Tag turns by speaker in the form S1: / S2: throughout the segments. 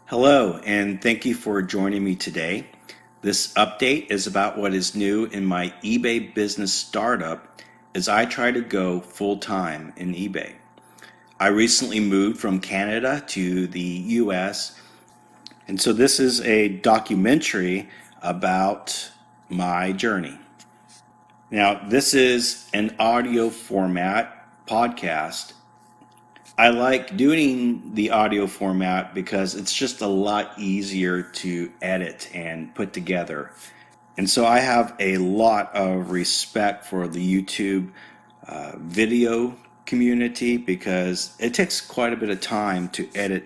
S1: Hello, and thank you for joining me today. This update is about what is new in my eBay business startup as I try to go full time in eBay. I recently moved from Canada to the US, and so this is a documentary about my journey. Now, this is an audio format podcast. I like doing the audio format because it's just a lot easier to edit and put together. And so I have a lot of respect for the YouTube video community because it takes quite a bit of time to edit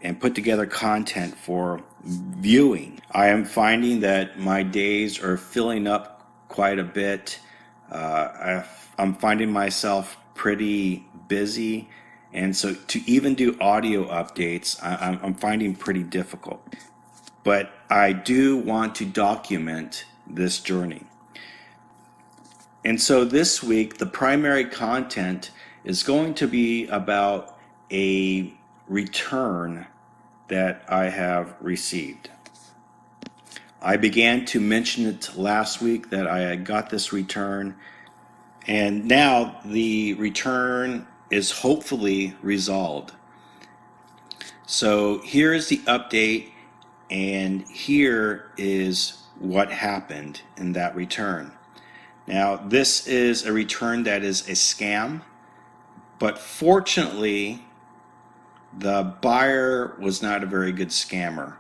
S1: and put together content for viewing. I am finding that my days are filling up quite a bit. I'm finding myself pretty busy, and so to even do audio updates, I'm finding pretty difficult. But I do want to document this journey. And so this week, the primary content is going to be about a return that I have received. I began to mention it last week that I had got this return, and now the return is hopefully resolved. So here is the update, and here is what happened in that return. Now, this is a return that is a scam, but fortunately, the buyer was not a very good scammer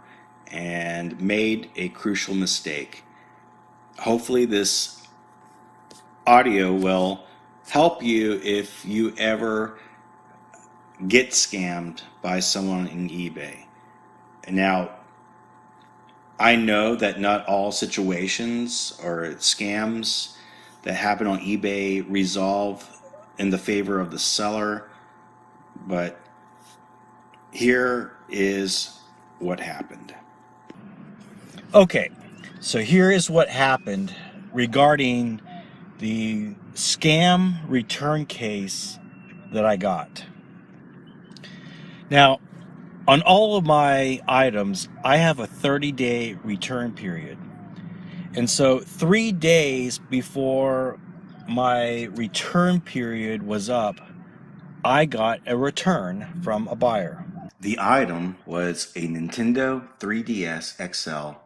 S1: and made a crucial mistake. Hopefully, this audio will help you if you ever get scammed by someone in eBay. Now, I know that not all situations or scams that happen on eBay resolve in the favor of the seller, but here is what happened. Okay, so here is what happened regarding the scam return case that I got. Now, on all of my items, I have a 30-day return period. And so 3 days before my return period was up, I got a return from a buyer. The item was a Nintendo 3DS XL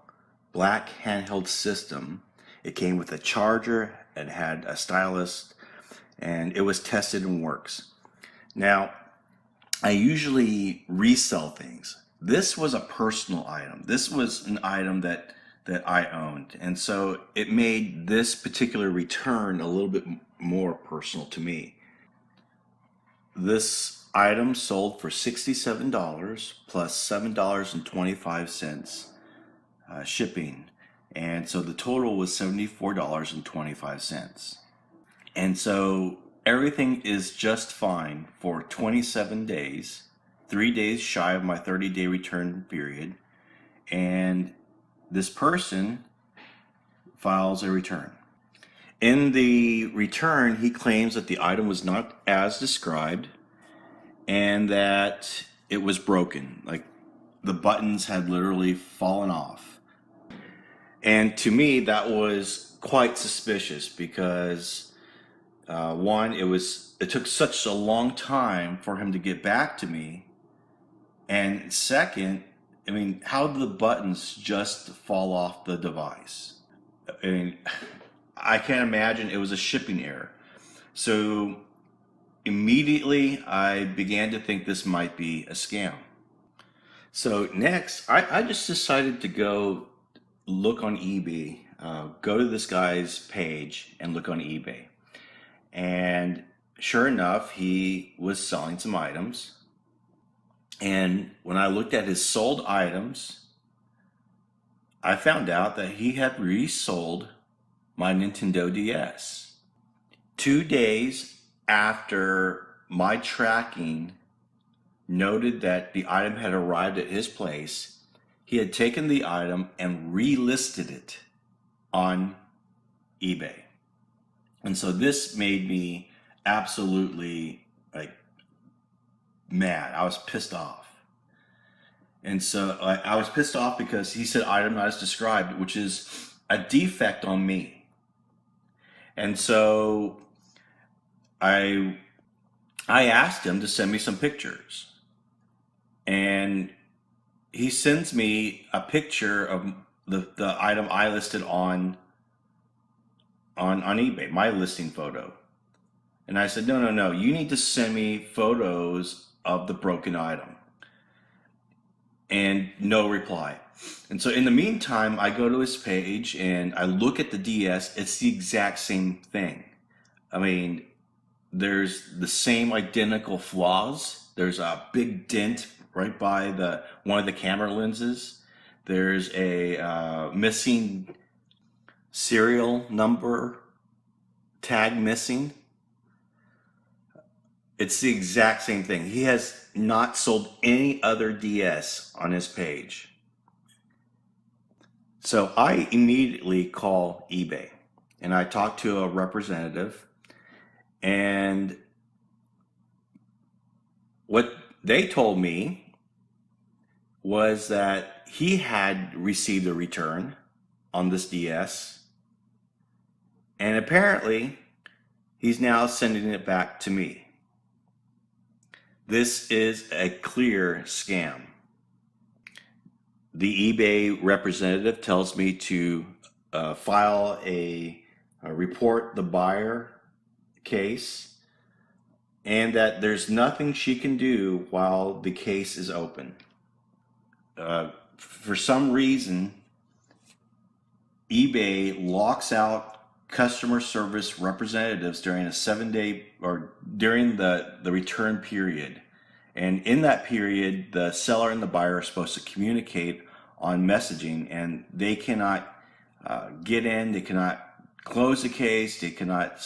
S1: black handheld system. It came with a charger, it had a stylus, and it was tested and works. Now, I usually resell things. This was a personal item. This was an item that I owned. And so it made this particular return a little bit more personal to me. This item sold for $67 plus $7.25 shipping. And so the total was $74.25. And so everything is just fine for 27 days, 3 days shy of my 30-day return period. And this person files a return. In the return, he claims that the item was not as described and that it was broken. Like the buttons had literally fallen off. And to me, that was quite suspicious because one, it took such a long time for him to get back to me. And second, I mean, how did the buttons just fall off the device? I mean, I can't imagine it was a shipping error. So immediately I began to think this might be a scam. So next, I just decided to go look on eBay, go to this guy's page and look on eBay. And sure enough, he was selling some items. And when I looked at his sold items, I found out that he had resold my Nintendo DS. 2 days after my tracking noted that the item had arrived at his place, he had taken the item and relisted it on eBay. And so this made me absolutely mad. I was pissed off. And so I was pissed off because he said item not as described, which is a defect on me. And so I I asked him to send me some pictures. And he sends me a picture of the item I listed on eBay, my listing photo. And I said, no, you need to send me photos of the broken item. And no reply. And so in the meantime, I go to his page and I look at the DS. It's the exact same thing. I mean, there's the same identical flaws. There's a big dent right by one of the camera lenses. There's a missing serial number tag missing. It's the exact same thing. He has not sold any other DS on his page. So I immediately call eBay and I talk to a representative, and what they told me was that he had received a return on this DS, and apparently he's now sending it back to me. This is a clear scam. The eBay representative tells me to file a report the buyer case, and that there's nothing she can do while the case is open. For some reason, eBay locks out customer service representatives during a 7-day or during the return period. And in that period, the seller and the buyer are supposed to communicate on messaging, and they cannot get in, they cannot close the case, they cannot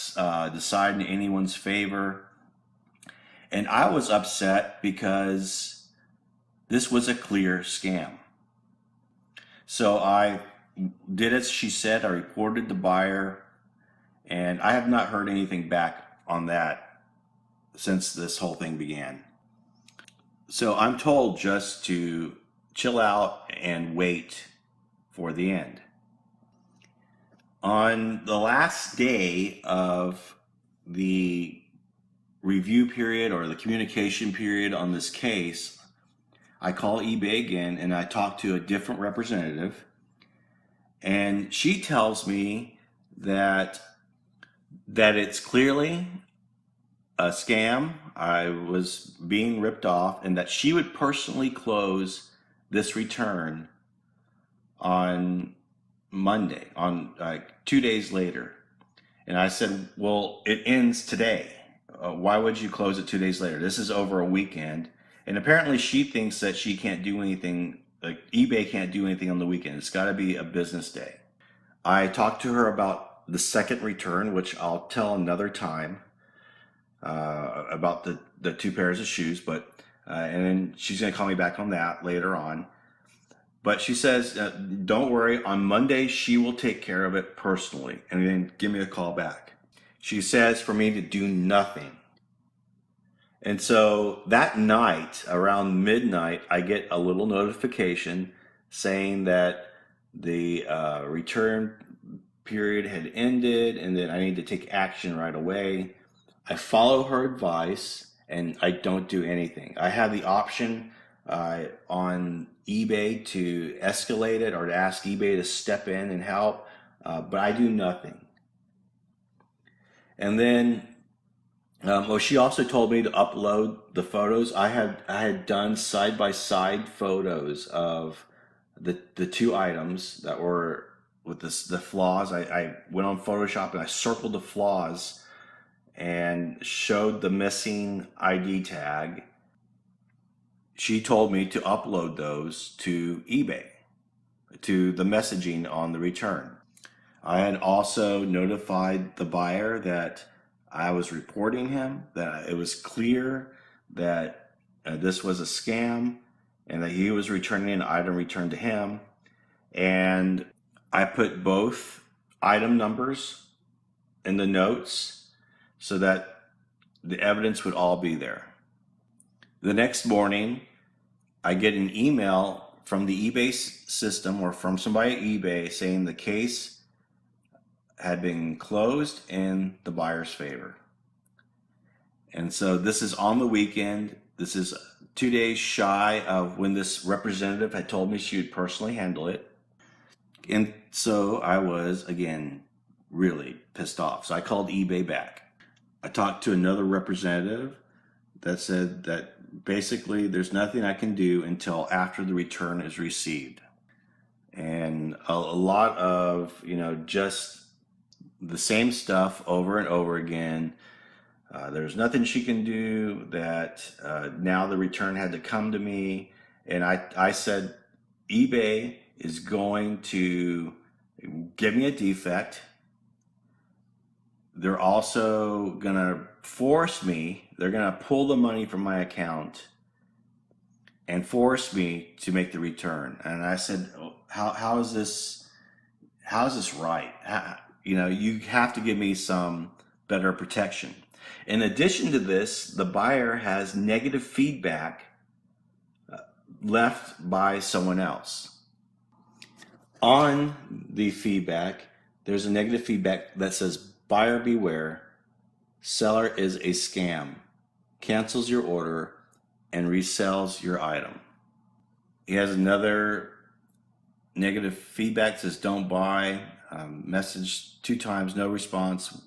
S1: decide in anyone's favor. And I was upset because this was a clear scam. So I did as she said. I reported the buyer, and I have not heard anything back on that since this whole thing began. So I'm told just to chill out and wait for the end. On the last day of the review period or the communication period on this case, I call eBay again and I talk to a different representative, and she tells me that it's clearly a scam. I was being ripped off, and that she would personally close this return on Monday, on 2 days later. And I said, well, it ends today. Why would you close it 2 days later? This is over a weekend. And apparently she thinks that she can't do anything, like eBay can't do anything on the weekend. It's got to be a business day. I talked to her about the second return, which I'll tell another time, about the 2 pairs of shoes, but and then she's going to call me back on that later on. But she says, don't worry, on Monday she will take care of it personally and then give me a call back. She says for me to do nothing. And so that night, around midnight, I get a little notification saying that the return period had ended and that I need to take action right away. I follow her advice and I don't do anything. I have the option on eBay to escalate it or to ask eBay to step in and help, but I do nothing. And then she also told me to upload the photos. I had done side-by-side photos of the 2 items that were with the flaws. I went on Photoshop and I circled the flaws and showed the missing ID tag. She told me to upload those to eBay, to the messaging on the return. I had also notified the buyer that I was reporting him, that it was clear that this was a scam and that he was returning an item returned to him. And I put both item numbers in the notes so that the evidence would all be there. The next morning, I get an email from the eBay system or from somebody at eBay saying the case had been closed in the buyer's favor. And so this is on the weekend. This is 2 days shy of when this representative had told me she would personally handle it. And so I was, again, really pissed off. So I called eBay back. I talked to another representative that said that basically there's nothing I can do until after the return is received. And a lot of, just the same stuff over and over again. There's nothing she can do, that now the return had to come to me. And I said, eBay is going to give me a defect. They're also going to force me, they're going to pull the money from my account and force me to make the return. And I said, how is this right? You have to give me some better protection. In addition to this, the buyer has negative feedback left by someone else. On the feedback, there's a negative feedback that says, buyer beware, seller is a scam, cancels your order, and resells your item. He has another negative feedback that says, don't buy, message 2 times, no response,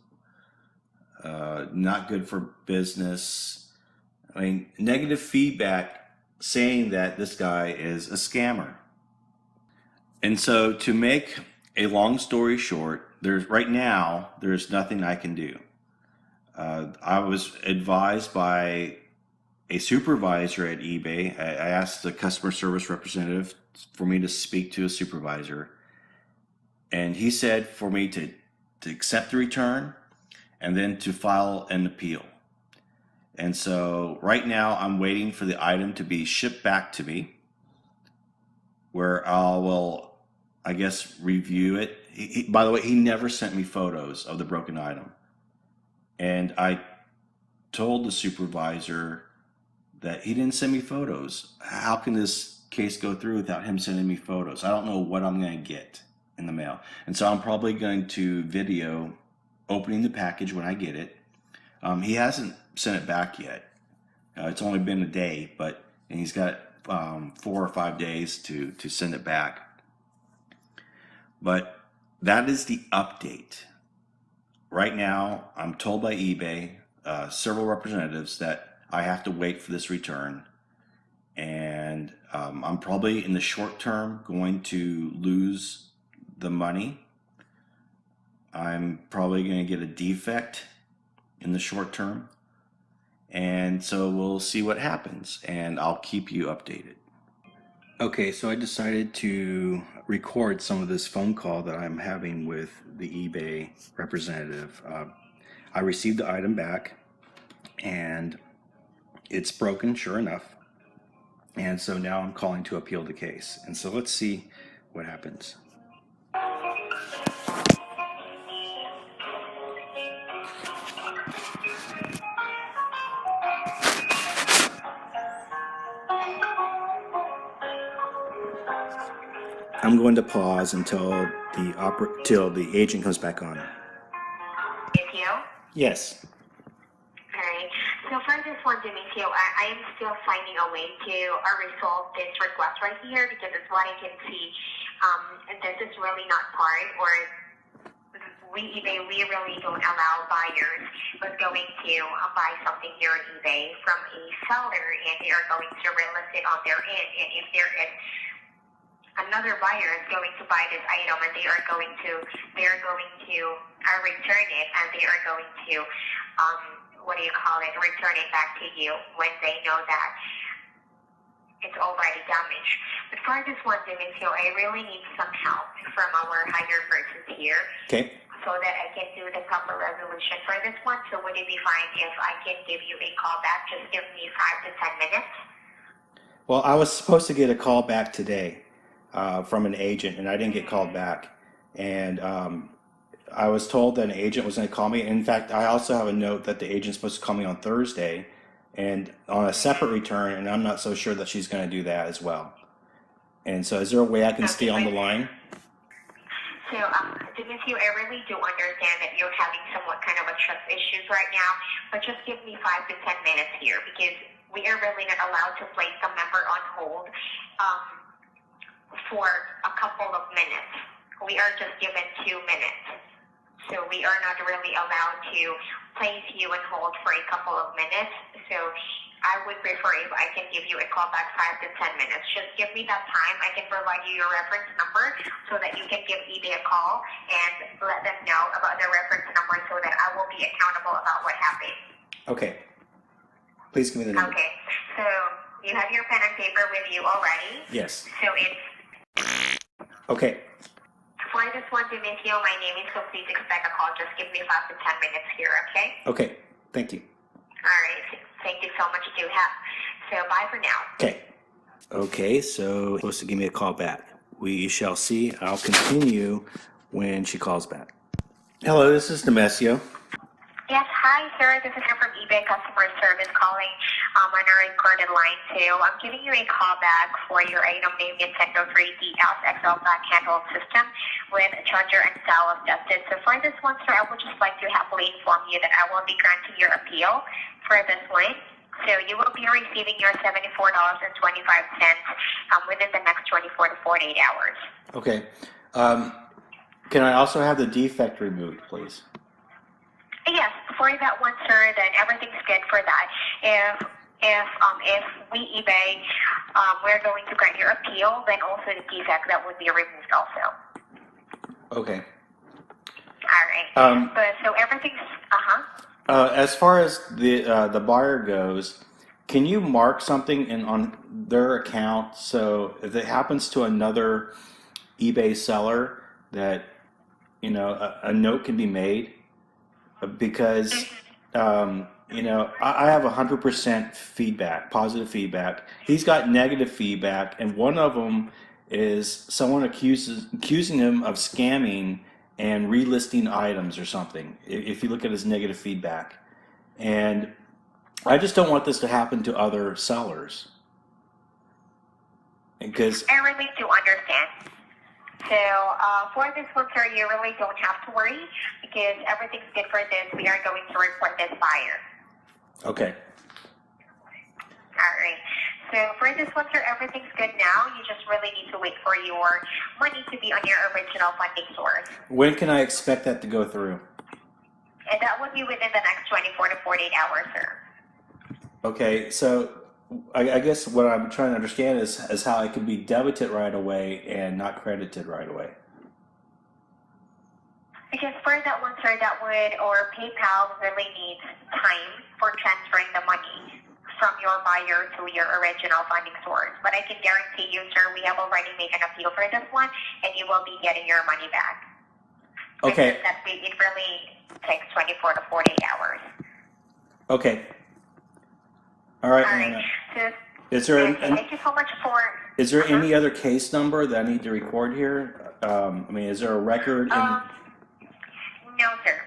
S1: not good for business. I mean, negative feedback saying that this guy is a scammer. And so, to make a long story short, right now there's nothing I can do. I was advised by a supervisor at eBay. I asked the customer service representative for me to speak to a supervisor, and he said for me to accept the return and then to file an appeal. And so right now I'm waiting for the item to be shipped back to me, where I guess, review it. By the way, he never sent me photos of the broken item. And I told the supervisor that he didn't send me photos. How can this case go through without him sending me photos? I don't know what I'm going to get in the mail. And so I'm probably going to video opening the package when I get it. He hasn't sent it back yet. It's only been a day, and he's got 4 or 5 days to send it back. But that is the update. Right now, I'm told by eBay, several representatives, that I have to wait for this return. And I'm probably in the short term going to lose the money. I'm probably going to get a defect in the short term. And so we'll see what happens, and I'll keep you updated. Okay, so I decided to record some of this phone call that I'm having with the eBay representative. I received the item back, and it's broken, sure enough. And so now I'm calling to appeal the case. And so let's see what happens. I'm going to pause until the agent comes back on.
S2: With you?
S1: Yes.
S2: Alright. So for this one, Demetrio, I am still finding a way to resolve this request right here, because it's what I can see. This is really not part, or we really don't allow buyers who's going to buy something here on eBay from a seller, and they are going to relist it on their end. And if there is another buyer is going to buy this item, and they are going to return it, and they are going to return it back to you when they know that it's already damaged. But for this one, Demetrio, I really need some help from our higher persons here.
S1: Okay.
S2: So that I can do the proper resolution for this one. So would it be fine if I can give you a call back? Just give me 5 to 10 minutes.
S1: Well, I was supposed to get a call back today from an agent, and I didn't get called back. And I was told that an agent was going to call me. In fact, I also have a note that the agent's supposed to call me on Thursday and on a separate return, and I'm not so sure that she's going to do that as well. And so is there a way I can stay on the line?
S2: So, Demetrio, I really do understand that you're having somewhat kind of a trust issues right now, but just give me 5 to 10 minutes here because we are really not allowed to place the member on hold for a couple of minutes. We are just given 2 minutes. So we are not really allowed to place you on hold for a couple of minutes. So I would prefer if I can give you a call back 5 to 10 minutes. Just give me that time. I can provide you your reference number so that you can give eBay a call and let them know about the reference number so that I will be accountable about what happened.
S1: Okay. Please give me the number.
S2: Okay. So you have your pen and paper with you already?
S1: Yes.
S2: So it's...
S1: Okay.
S2: For this one, Demetrio, my name is, so please expect a call. Just give me 5 to 10 minutes here, okay?
S1: Okay. Thank you.
S2: All right. Thank you so much, you have. So bye for now.
S1: Okay. Okay, so supposed to give me a call back. We shall see. I'll continue when she calls back. Hello, this is Demetrio.
S2: Yes, hi, sir. This is from eBay customer service calling on a recorded line, too. I'm giving you a call back for your item named Nintendo 3DS XL back handle system with charger and stylus tested. So for this one, sir, I would just like to happily inform you that I will be granting your appeal for this one. So you will be receiving your $74.25 within the next 24 to 48 hours.
S1: Okay. Can I also have the defect removed, please?
S2: Yes, for that one, sir, then everything's good for that. If we eBay, we're going to grant your appeal, then also the defect that would be removed also.
S1: Okay.
S2: All right. But so everything's
S1: As far as the buyer goes, can you mark something on their account so if it happens to another eBay seller that a note can be made? Because I have 100% feedback, positive feedback. He's got negative feedback, and one of them is someone accusing him of scamming and relisting items or something. If you look at his negative feedback, and I just don't want this to happen to other sellers. Because
S2: I really do understand. So for this one, sir, you really don't have to worry because everything's good for this. We are going to report this buyer.
S1: Okay.
S2: All right. So for this one, sir, everything's good now. You just really need to wait for your money to be on your original funding source.
S1: When can I expect that to go through?
S2: And that would be within the next 24 to 48 hours, sir.
S1: Okay, so I guess what I'm trying to understand is how it can be debited right away and not credited right away.
S2: Because for that one, sir, that would, or PayPal really needs time for transferring the money from your buyer to your original funding source. But I can guarantee you, sir, we have already made an appeal for this one, and you will be getting your money back.
S1: Okay.
S2: It really takes 24 to 48 hours.
S1: Okay. All right.
S2: All right. So,
S1: is there
S2: thank you so much for...
S1: Is there any other case number that I need to record here? Is there a record?
S2: No, sir.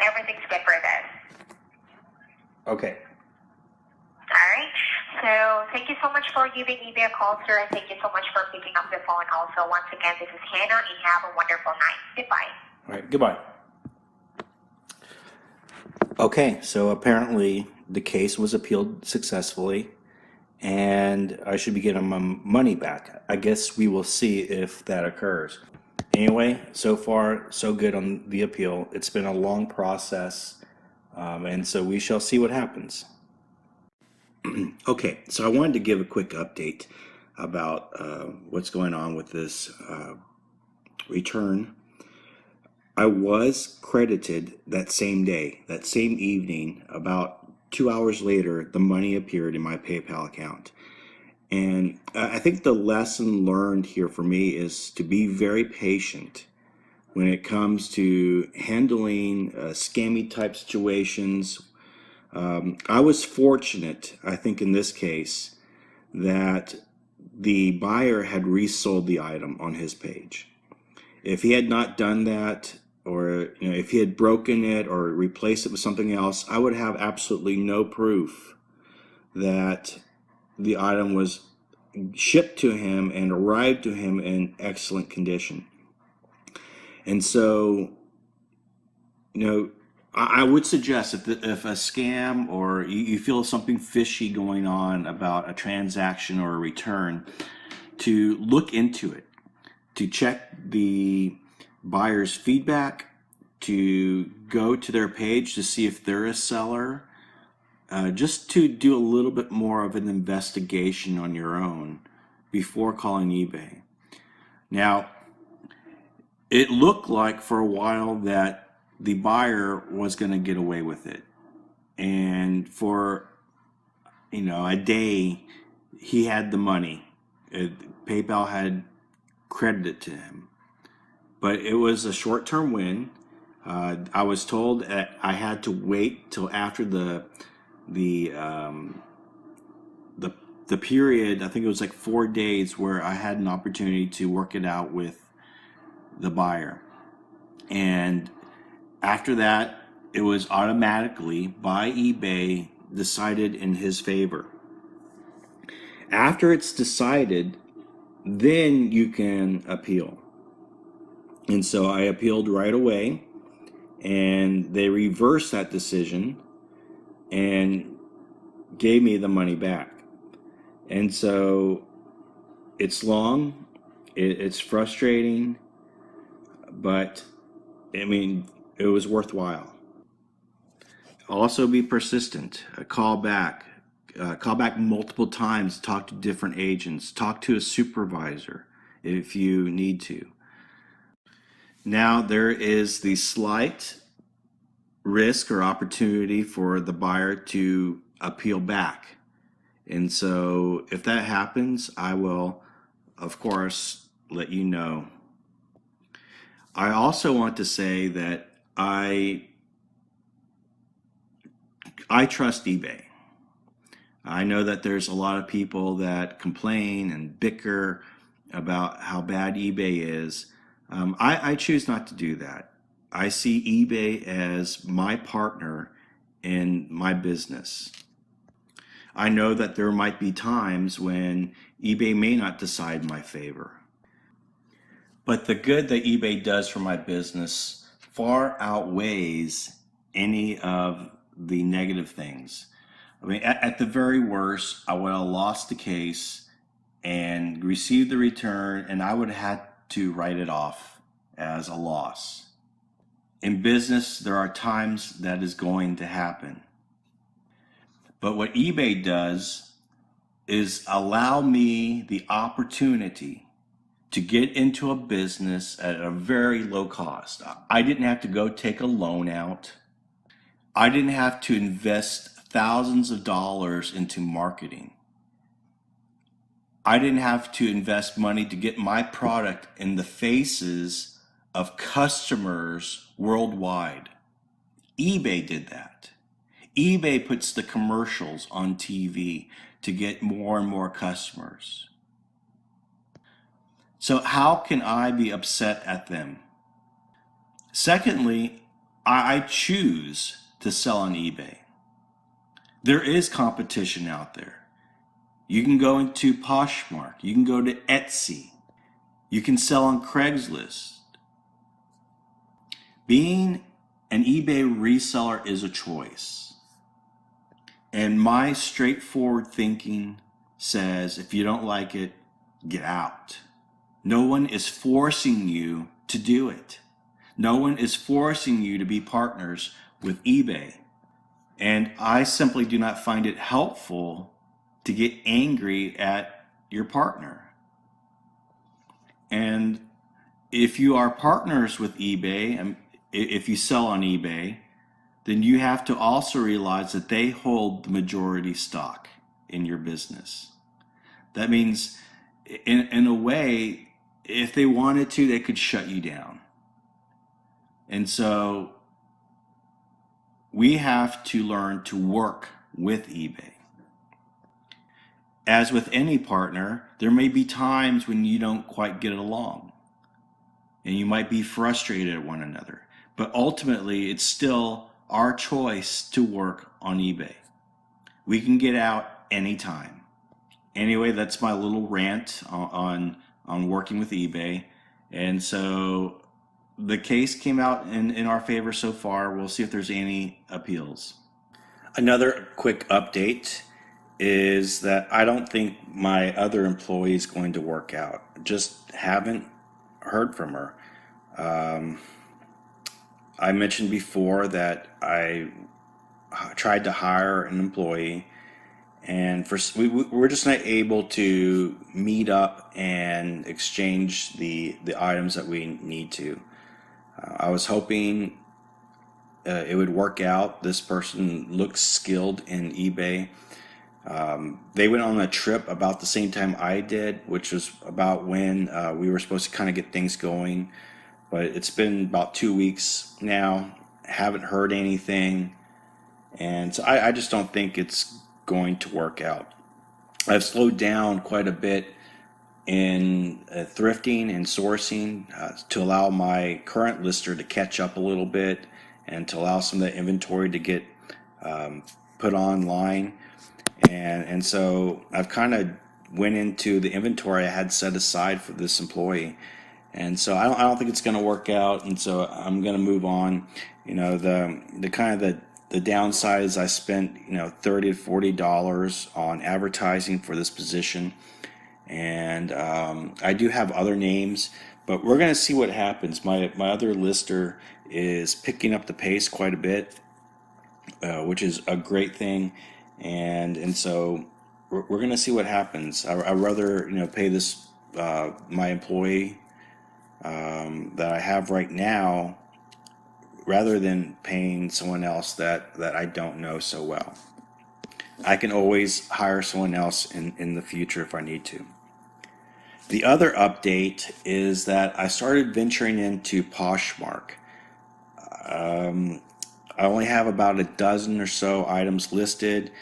S2: Everything's good for this.
S1: Okay.
S2: All right. So thank you so much for giving eBay a call, sir, and thank you so much for picking up the phone. Also, once again, this is Hannah, and have a wonderful night. Goodbye.
S1: All right. Goodbye. Okay. So apparently the case was appealed successfully, and I should be getting my money back. I guess we will see if that occurs. Anyway, so far, so good on the appeal. It's been a long process, and so we shall see what happens. Okay, so I wanted to give a quick update about what's going on with this return. I was credited that same day, that same evening. About 2 hours later, the money appeared in my PayPal account. And I think the lesson learned here for me is to be very patient when it comes to handling scammy type situations. I was fortunate, I think in this case, that the buyer had resold the item on his page. If he had not done that, or if he had broken it or replaced it with something else, I would have absolutely no proof that the item was shipped to him and arrived to him in excellent condition. And so, I would suggest if a scam or you feel something fishy going on about a transaction or a return, to look into it, to check the buyer's feedback, to go to their page to see if they're a seller, just to do a little bit more of an investigation on your own before calling eBay. Now, it looked like for a while that the buyer was going to get away with it. And for, a day, he had the money. PayPal had credited to him. But it was a short-term win. I was told that I had to wait till after the period. I think it was like 4 days where I had an opportunity to work it out with the buyer. And after that, it was automatically by eBay decided in his favor. After it's decided, then you can appeal. And so I appealed right away, and they reversed that decision and gave me the money back. And so it's long, it's frustrating, but it was worthwhile. Also be persistent. Call back multiple times, talk to different agents, talk to a supervisor if you need to. Now there is the slight risk or opportunity for the buyer to appeal back. And so if that happens, I will, of course, let you know. I also want to say that I trust eBay. I know that there's a lot of people that complain and bicker about how bad eBay is. I choose not to do that. I see eBay as my partner in my business. I know that there might be times when eBay may not decide in my favor. But the good that eBay does for my business far outweighs any of the negative things. At the very worst, I would have lost the case and received the return, and I would have had to write it off as a loss. In business, there are times that is going to happen. But what eBay does is allow me the opportunity to get into a business at a very low cost. I didn't have to go take a loan out. I didn't have to invest thousands of dollars into marketing. I didn't have to invest money to get my product in the faces of customers worldwide. eBay did that. eBay puts the commercials on TV to get more and more customers. So how can I be upset at them? Secondly, I choose to sell on eBay. There is competition out there. You can go into Poshmark. You can go to Etsy. You can sell on Craigslist. Being an eBay reseller is a choice. And my straightforward thinking says, if you don't like it, get out. No one is forcing you to do it. No one is forcing you to be partners with eBay. And I simply do not find it helpful to get angry at your partner. And if you are partners with eBay, and if you sell on eBay, then you have to also realize that they hold the majority stock in your business. That means, in a way, if they wanted to, they could shut you down. And so we have to learn to work with eBay. As with any partner, there may be times when you don't quite get along, and you might be frustrated at one another. But ultimately, it's still our choice to work on eBay. We can get out anytime. Anyway, that's my little rant on working with eBay. And so the case came out in our favor so far. We'll see if there's any appeals. Another quick update is that I don't think my other employee is going to work out. Just haven't heard from her. I mentioned before that I tried to hire an employee, and we're just not able to meet up and exchange the items that we need to. I was hoping it would work out. This person looks skilled in eBay. They went on a trip about the same time I did, which was about when we were supposed to kind of get things going. But it's been about 2 weeks now. Haven't heard anything. And so I just don't think it's going to work out. I've slowed down quite a bit in thrifting and sourcing to allow my current lister to catch up a little bit and to allow some of the inventory to get put online. And so I've kind of went into the inventory I had set aside for this employee. And so I don't think it's going to work out. And so I'm going to move on. You know, the kind of the downside is I spent, $30 to $40 on advertising for this position. And I do have other names, but we're going to see what happens. My other lister is picking up the pace quite a bit, which is a great thing. And so we're going to see what happens. I'd rather, pay this, my employee that I have right now, rather than paying someone else that I don't know so well. I can always hire someone else in the future if I need to. The other update is that I started venturing into Poshmark. I only have about a dozen or so items listed.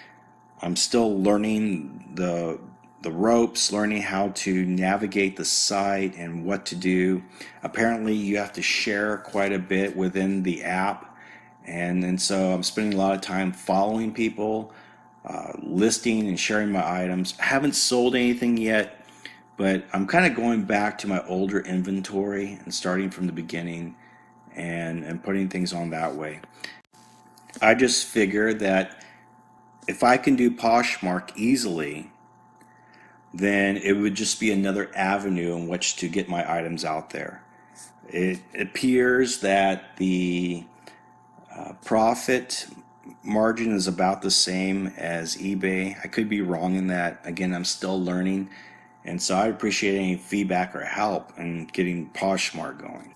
S1: I'm still learning the ropes, learning how to navigate the site and what to do. Apparently, you have to share quite a bit within the app, and so I'm spending a lot of time following people, listing and sharing my items. I haven't sold anything yet, but I'm kind of going back to my older inventory and starting from the beginning and putting things on that way. I just figure that if I can do Poshmark easily, then it would just be another avenue in which to get my items out there. It appears that the profit margin is about the same as eBay. I could be wrong in that. Again, I'm still learning, and so I appreciate any feedback or help in getting Poshmark going.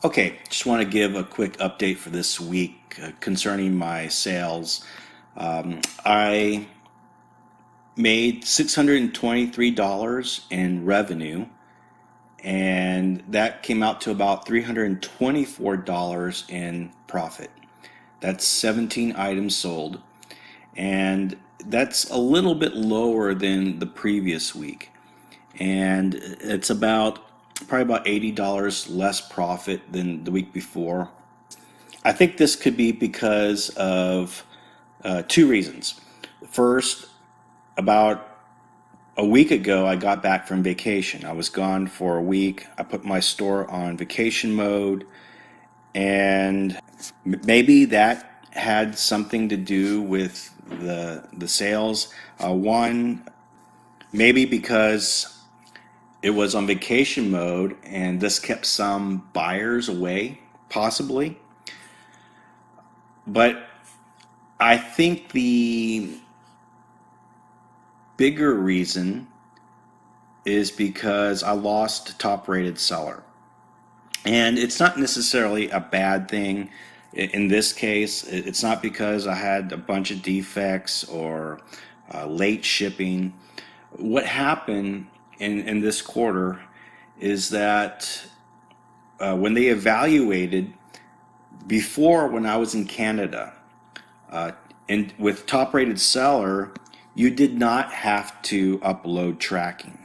S1: Okay, just want to give a quick update for this week concerning my sales. I made $623 in revenue, and that came out to about $324 in profit. That's 17 items sold, and that's a little bit lower than the previous week, and it's probably about $80 less profit than the week before. I think this could be because of two reasons. First, about a week ago, I got back from vacation. I was gone for a week. I put my store on vacation mode, and maybe that had something to do with the sales. One, maybe because it was on vacation mode, and this kept some buyers away, possibly. But I think the bigger reason is because I lost top-rated seller. And it's not necessarily a bad thing. In this case, it's not because I had a bunch of defects or late shipping. What happened in this quarter is that when they evaluated, before when I was in Canada, and with top-rated seller, you did not have to upload tracking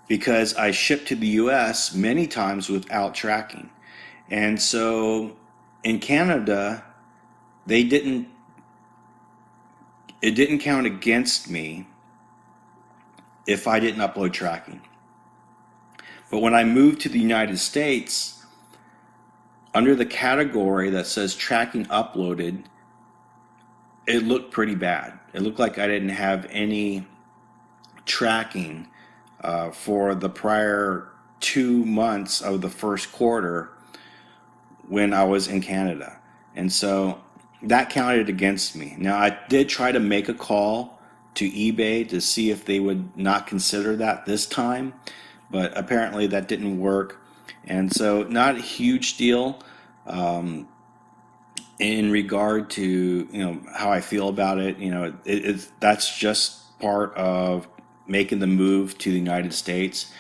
S1: because I shipped to the US many times without tracking. And so in Canada, they didn't it didn't count against me if I didn't upload tracking. But when I moved to the United States, under the category that says tracking uploaded, it looked pretty bad. It looked like I didn't have any tracking for the prior 2 months of the first quarter when I was in Canada. And so that counted against me. Now, I did try to make a call to eBay to see if they would not consider that this time, but apparently that didn't work. And so not a huge deal in regard to how I feel about it. That's just part of making the move to the United States,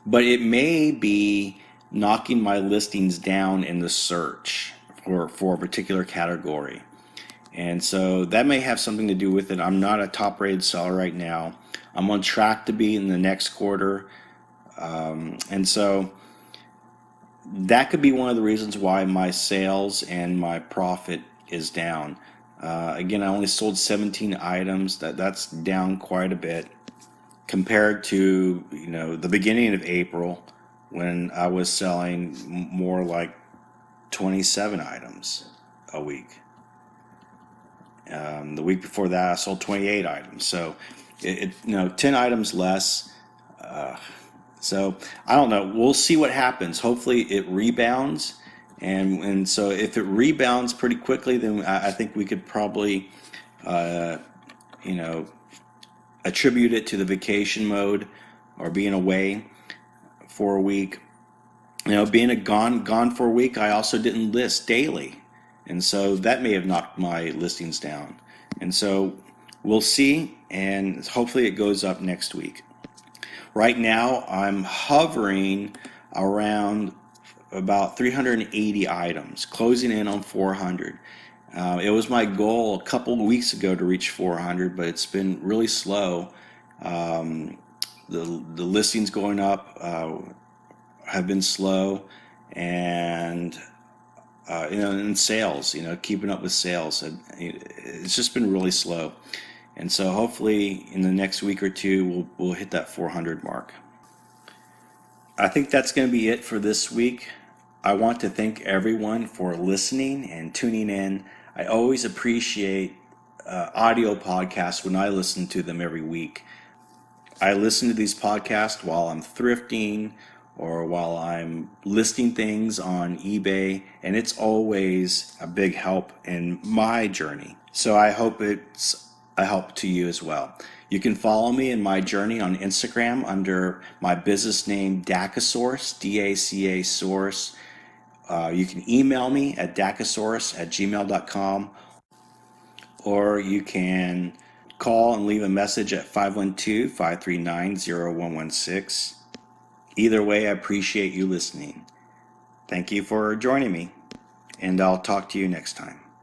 S1: but it may be knocking my listings down in the search for a particular category. And so that may have something to do with it. I'm not a top rated seller right now. I'm on track to be in the next quarter. And so that could be one of the reasons why my sales and my profit is down. Again, I only sold 17 items. That's down quite a bit compared to the beginning of April, when I was selling more like 27 items a week. The week before that, I sold 28 items. So, 10 items less. So I don't know. We'll see what happens. Hopefully it rebounds. And so if it rebounds pretty quickly, then I think we could probably, attribute it to the vacation mode or being away for a week. Being gone for a week, I also didn't list daily. And so that may have knocked my listings down. And so we'll see, and hopefully it goes up next week. Right now, I'm hovering around about 380 items, closing in on 400. It was my goal a couple of weeks ago to reach 400, but it's been really slow. The listings going up have been slow, and and sales, keeping up with sales, it's just been really slow. And so hopefully in the next week or two, we'll hit that 400 mark. I think that's going to be it for this week. I want to thank everyone for listening and tuning in. I always appreciate audio podcasts when I listen to them every week. I listen to these podcasts while I'm thrifting or while I'm listing things on eBay, and it's always a big help in my journey. So I hope it's a help to you as well. You can follow me in my journey on Instagram under my business name, Dacasource, DACA Source. You can email me at dacasource@gmail.com, or you can call and leave a message at 512-539-0116. Either way, I appreciate you listening. Thank you for joining me, and I'll talk to you next time.